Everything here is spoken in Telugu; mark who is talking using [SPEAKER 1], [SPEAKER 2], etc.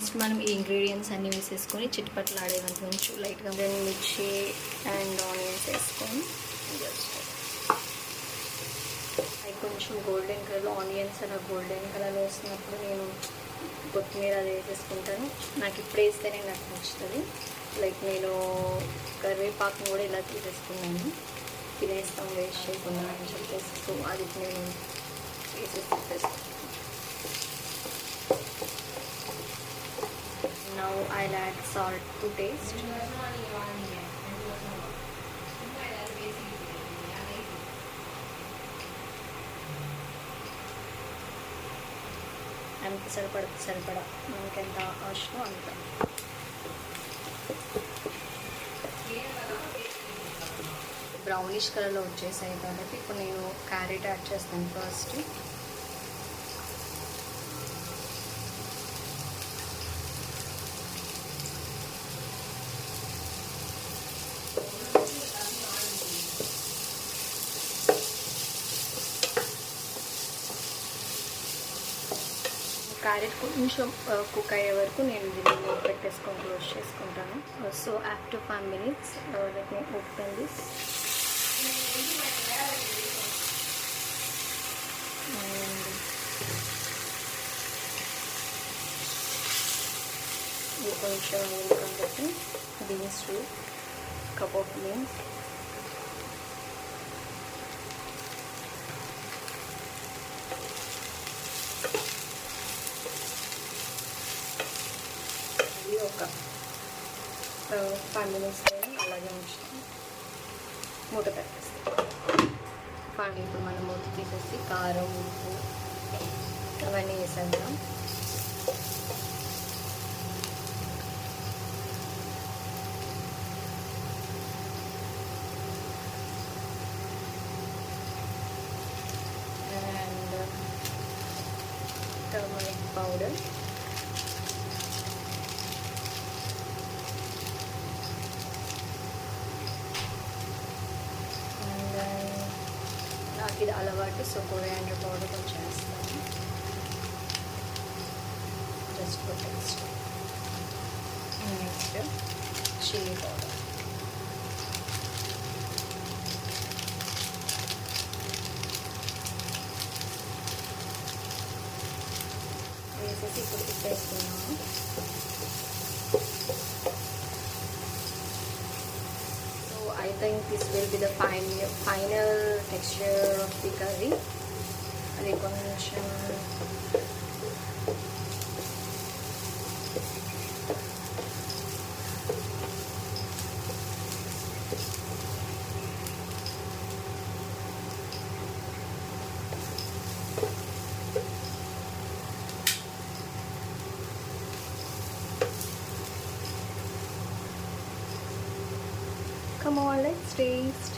[SPEAKER 1] ఫస్ట్ మనం ఈ ఇంగ్రీడియంట్స్ అన్నీ వేసేసుకొని చిట్టుపట్లాడేంత కొంచెం లైట్గా దెన్ మిర్చి అండ్ ఆనియన్స్ వేసుకొని జస్ట్ అవి కొంచెం గోల్డెన్ కలర్లో ఆనియన్స్ అలా గోల్డెన్ కలర్లో వస్తున్నప్పుడు నేను కొత్తిమీర అది వేసేసుకుంటాను. నాకు ఇప్పుడు వేస్తేనే నాకు నచ్చుతుంది. లైక్ నేను కరివేపాకును కూడా ఇలా తీసేసుకున్నాను, తినేస్తాం వేస్ట్ చేయకుండా అని చెప్పేసి. సో అది నేను వేసేసి now I'll add salt to taste. అంత సరిపడా మనకి ఎంత అవసరం అంత. బ్రౌనిష్ కలర్లో వచ్చేసాయి కాబట్టి ఇప్పుడు నేను క్యారెట్ యాడ్ చేస్తాను ఫస్ట్. క్యారెట్ కొంచెం కుక్ అయ్యే వరకు నేను దీన్ని పెట్టేసుకొని క్లోజ్ చేసుకుంటాను. So after 5 minutes let me open this. And ఇది కొంచెం కాబట్టి బీన్స్ కప్ ఆఫ్ బీన్స్, ఒక 5 minutes అలాగే ఉంచుతాం, మూత పెట్టేస్తాం. కానీ ఇప్పుడు మనం మూత తీసేసి కారం, ఉప్పు అవన్నీ వేసేద్దాం. అండ్ టర్మరిక్ పౌడర్, నాకు ఇది అలవాటు. సో కొరియాండర్ పౌడర్ కొంచెం వేస్తాను just for taste. Next chilli powder, వేసేసి ఇప్పుడు తిప్పేస్తున్నాను. I think this will be the final texture of the curry. అది కొంచెం come on, let's taste.